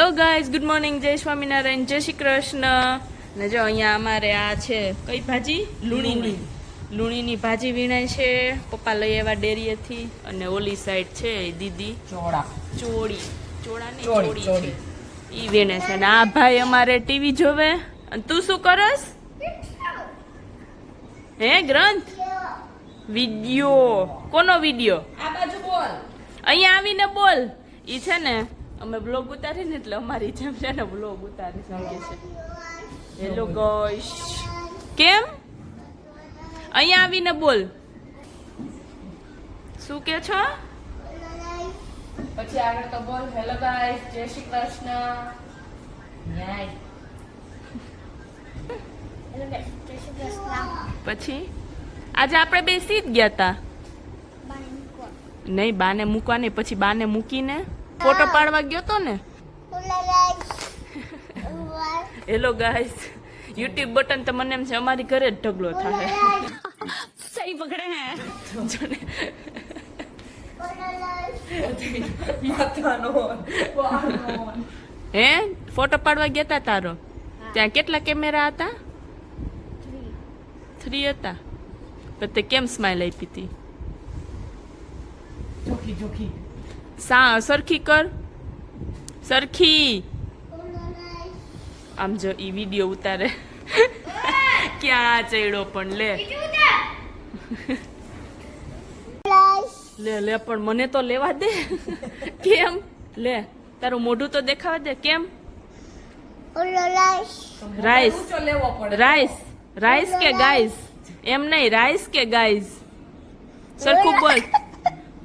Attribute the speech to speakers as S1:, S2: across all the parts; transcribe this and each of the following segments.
S1: Hello guys, good morning, જય સ્વામિનારાયણ, જય શ્રી કૃષ્ણ. ને જો અહીંયા અમારે આ છે કઈ ભાજી, લૂણીની ભાજી વીણાય છે. પપ્પા લઈ આવ્યા ડેરીએથી. અને ઓલી સાઈડ છે દીદી ચોળી છે ઈ વીણે છે. ને આ ભાઈ અમારે ટીવી જોવે. અને તું શું કરસ? હે ગ્રંથ વિડિયો? કોનો વિડિયો?
S2: આ બાજુ બોલ.
S1: અહીંયા આવીને બોલ. ઈ છે ને અમે બ્લોગ ઉતારીને એટલે અમારી જેમ છે ને બ્લોગ ઉતારી સમજે છે. હેલો ગાઈસ, કેમ? અહીંયા આવીને બોલ. શું કે છો? પછી આગળ તો બોલ હેલો ગાઈસ, જય શ્રી કૃષ્ણ. પછી આજે આપણે બે સીધ ગયા તા. નહીં, બાને મૂકવા નહીં, પછી બાને મૂકીને ફોટો પાડવા ગયો તો ને. હેલો ગાઈસ, યુટ્યુબ બટન તો મને એમ છે અમારી ઘરે જ ઢગલો થાય. સહી પકડે હે. હે ફોટો પાડવા ગયા તા તારો? ત્યાં કેટલા કેમેરા હતા? 3 હતા. પણ તે કેમ સ્માઈલ આપી હતી?
S2: જોખી
S1: સરખી કર, સરખી. આમ જો ઈ વિડિયો ઉતારે. ક્યાં ચડ્યો પણ લે લે પણ મને તો લેવા દે. કેમ? લે તારું મોઢું તો દેખાવા દે. કેમ? રાઈસ રાઈસ કે ગાઈસ? એમ નહીં, રાઈસ કે ગાઈસ? સરખું બોલ.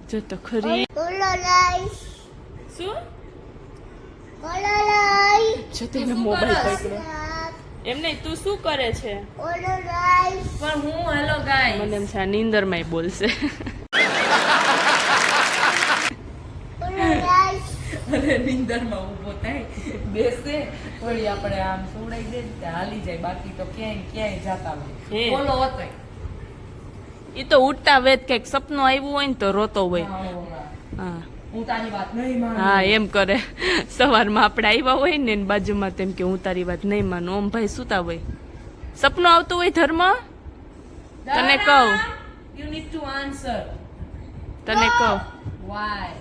S1: જો તો ખરી. શું? જો તમે મોબાઈલ પકડો. એમ નહીં, તું શું કરે છે?
S2: પણ હું હેલો ગાઈસ.
S1: મને એમ છે આ નીંદરમાં બોલશે.
S2: અરે નીંદરમાં ઊભો થાય, બેસે, વળી આપણે આમ સુવડાઈ દે ને હાલી જાય. બાકી તો ક્યાંય જાતા હોય. બોલો હતો
S1: ઈ તો ઉઠતા વેત કઈક સપનું આવ્યું હોય ને તો રોતો હોય. હા,
S2: હું તારી વાત નહીં માનું.
S1: હા એમ કરે. સવારમાં આપણે આવ્યા હોય ને એની બાજુમાં તેમ કે હું તારી વાત નહીં માનું. ઓમ ભાઈ સુતા હોય, સપનું આવતું હોય. ધર્મ તને કહું,
S2: યુ નીડ ટુ આન્સર.
S1: તને કહું
S2: વાય.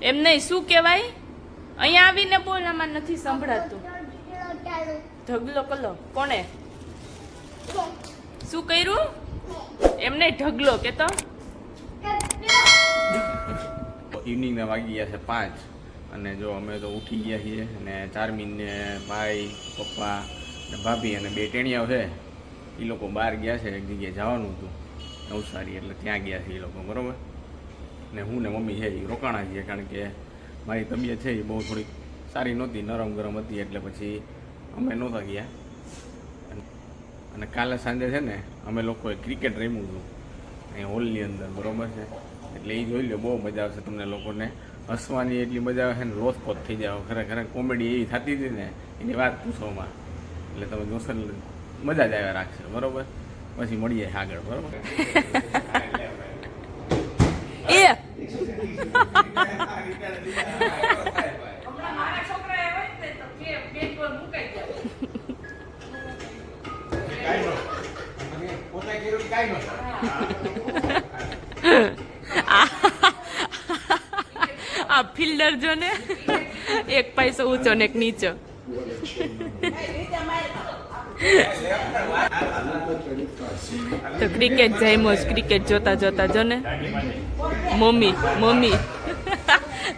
S1: એમ નહીં, શું કહેવાય? અહીંયા આવીને બોલ, આમાં નથી સંભળાતું. ઢગલો કલો કોણે શું કર્યું? એમ નહીં, ઢગલો કે તો.
S3: ઇવનિંગના વાગી ગયા છે 5 અને જો અમે તો ઉઠી ગયા છીએ. અને ચારમીન ને ભાઈ, પપ્પા ને ભાભી અને 2 ટેણિયાઓ છે. એ લોકો બહાર ગયા છે, એક જગ્યાએ જવાનું હતું નવસારી, એટલે ત્યાં ગયા છે એ લોકો, બરાબર. ને હું ને મમ્મી છે એ રોકાણા છીએ, કારણ કે મારી તબિયત છે એ બહુ થોડીક સારી નહોતી, નરમ ગરમ હતી, એટલે પછી અમે નહોતા ગયા. અને કાલે સાંજે છે ને અમે લોકોએ ક્રિકેટ રમ્યું હતું અહીં હોલની અંદર, બરાબર છે. એટલે એ જોઈ લો, બહુ મજા આવશે તમને લોકોને. હસવાની એટલી મજા આવે છે ને, લોથપોથ થઈ જાવ. ખરેખર કોમેડી એવી થતી હતી ને, એની વાત પૂછોમાં. એટલે તમે જોશો મજા જ આવ્યા રાખશે, બરાબર. પછી મળીએ આગળ, બરાબર.
S1: એ આ ફિલ્ડર જો ને, એક પૈસો ઊંચો ને એક નીચો. તો ક્રિકેટ જામ્યો, ક્રિકેટ જોતા જોતા જો ને મમ્મી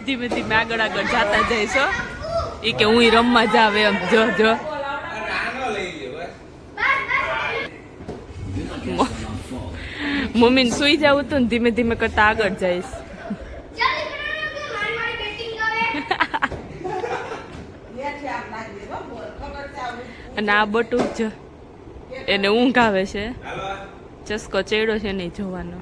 S1: ધીમે ધીમે આગળ જાતા જાય છો. એ કે હું રમવા જાવ એમ. જો મમ્મીને સુઈ જાવ હતું ને, ધીમે ધીમે કરતા આગળ જઈશ. અને આ બટુક જો એને ઊંઘ આવે છે, ચસ્કો ચેડો છે નહીં જોવાનો.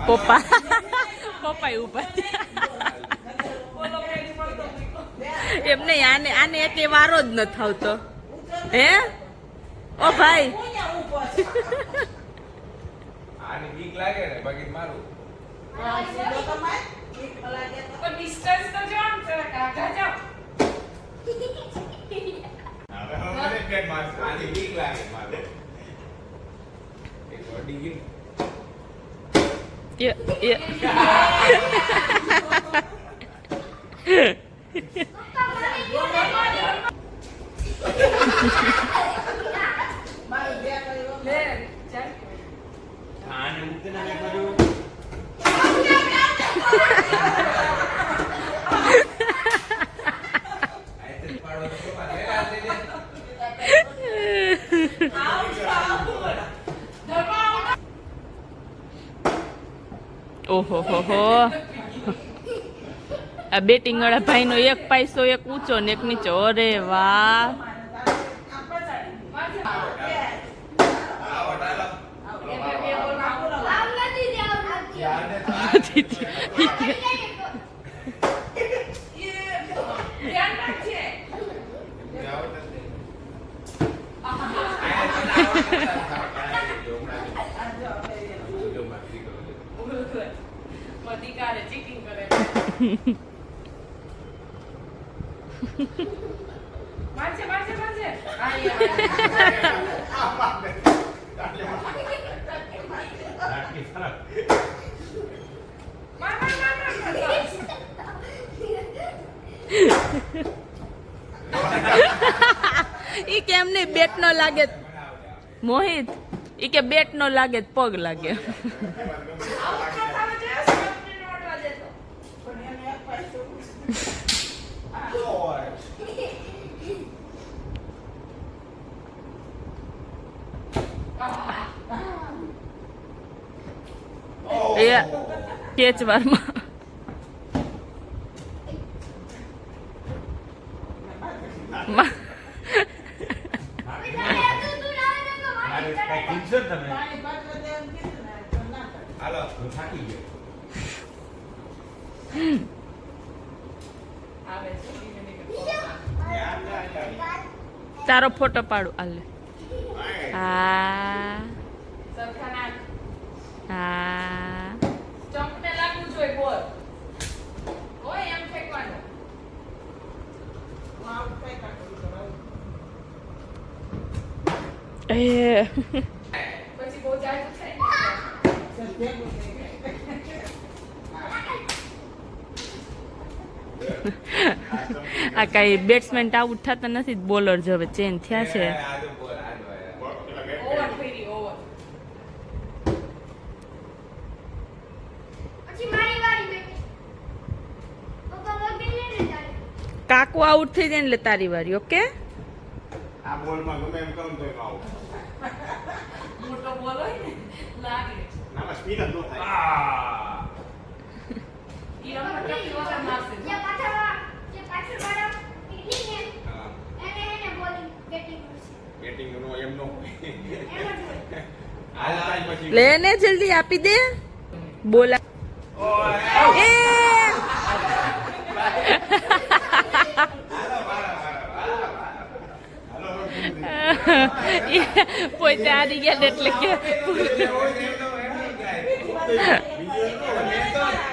S1: પપ્પા ઉભા એમ નહીં, આને એક વારો જ ન આવતો. હે ઓ ભાઈ,
S3: આની બીક લાગે ને બાકી મારું
S2: પણ ડિસ્ટન્સ તો જો આમ થોડાક આગળ જાઓ.
S3: મને પેટ માર આની બીક લાગે મારે એક બોડી ગઈ
S1: ય
S2: લે ચાલ.
S3: આને ઉતને મે કર્યું આયતે પાડો તો પાડે આ દે
S1: ઓહો હો હો. આ બેટિંગ વાળા ભાઈ નો એક પૈસો એક ઊંચો ને એક નીચો. અરે વાહ.
S2: ધ્યાન રાખજે. મધિકારે ચીટિંગ કરે. મારજે મારજે મારજે. માર માર માર માર.
S1: ઈ કે એમને બેટ નો લાગે મોહિત, ઈ કે બેટ નો લાગે પગ લાગે. એ કેચ વારમાં
S3: હાલો થાકી ગયો
S2: આવે છે.
S1: તારો ફોટો પાડું આલે. હા
S2: સરખા નાખ.
S1: હા.
S2: સ્ટમ્પને લાગવું જોઈએ બોલ. ઓય એમ ફેંકવાનું.
S1: એ
S2: પછી બહુ જાજુ થાય ને.
S1: આ કઈ બેટ્સમેન આઉટ થતા નથી, બોલર જ હવે ચેન્જ થયા છે.
S2: ઓવર ફેરી ઓવર.
S1: કાકુ આઉટ થઈ જાય ને એટલે તારી વારી. ઓકે.
S3: આ બોલમાં ગમે એમ કરું તો આવું
S2: મોટો બોલ હોય ને લાગે.
S3: ના સ્પીડ જ નો થાય
S2: ઈ રમત ટપી વગર મારશે.
S3: બેટિંગ નો એમ નો હાલ કાઈ પછી
S1: લે ને જલ્દી આપી દે. બોલા એ પોતે હારી ગયા એટલે કે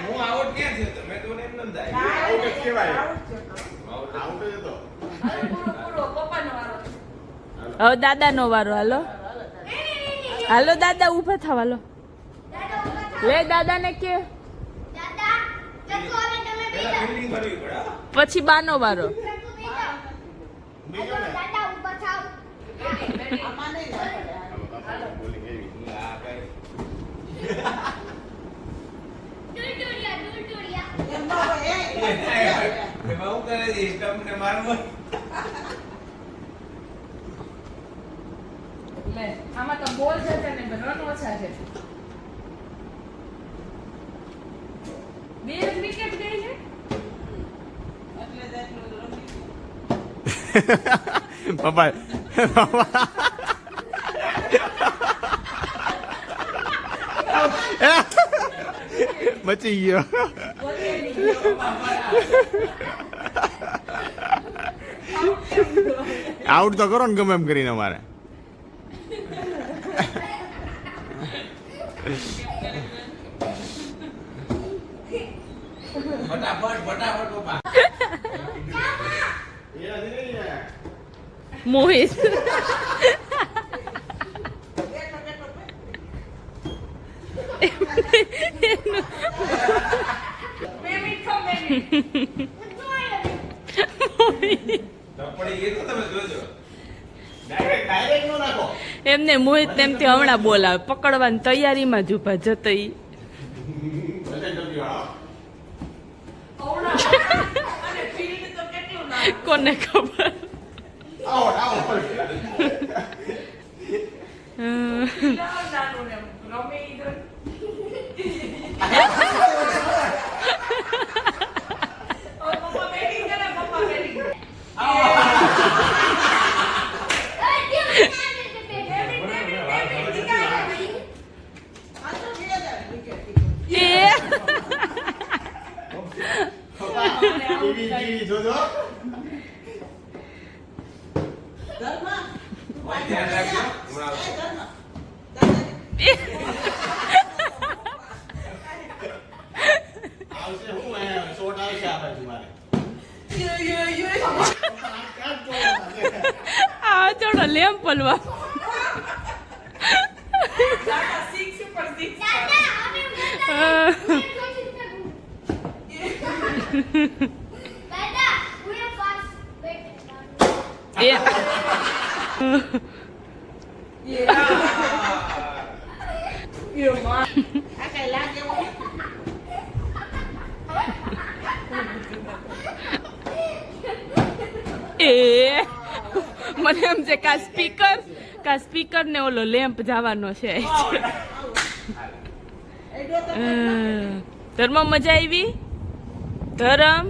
S3: હું આઉટ ક્યાં થયો તો મેં તો એમ ન જાય આઉટ જ કહેવાય આઉટ જ હતો
S2: અરે પૂરો પૂરો પપ્પાનો વારો.
S1: હવે દાદા નો વારો. હાલો હાલો દાદા ઉભા થાવ. હાલો લે દાદા ને કે
S3: પેલા ફિલ્ડિંગ કરવી પડે હો.
S1: પછી બાનો વારો.
S3: બોલિંગ એવી આ કઈ હું કરે છે સ્ટમ્પને મારવો
S2: લે આમાં તો બોલ છે ને રન ઓછા છે. 2 વિકેટ ગઈ છે એટલે જ એટલું રમી.
S3: પપ્પા બચી ગયો
S2: પોતે નહીં ગયો બાબા.
S3: આઉટ તો કરો ને ગમે એમ કરીને અમારે.
S1: મોહિત એમને મોહિત એમથી હમણાં બોલાવે પકડવાની તૈયારીમાં જ ઉભા જતો ઈ કોને ખબર આ થોડો લેમ પલવા મને એમ છે કા સ્પીકર ને ઓલો લેમ્પ જવાનો છે ધર્મ મજા આવી ધરમ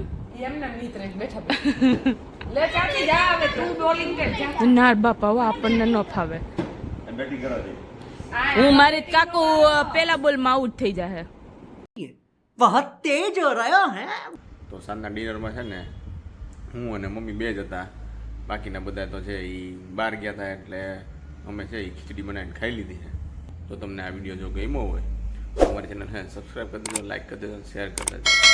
S1: ના બાપા હવે આપણને ન ફાવે હું મારી કાકુ પેલા બોલમાં આઉટ થઈ જાય
S4: बहुत तेज हो रहा है
S3: તો સાંજના ડિનરમાં છે ને હું અને મમ્મી બે જ હતા, બાકીના બધા તો છે એ બહાર ગયા હતા એટલે અમે છે એ ખીચડી બનાવીને ખાઈ લીધી છે. તો તમને આ વિડીયો જો ગમ્યો હોય તો અમારી ચેનલ સબસ્ક્રાઈબ કરી દેજો, લાઈક કરી દેજો, શેર કરી દેજો.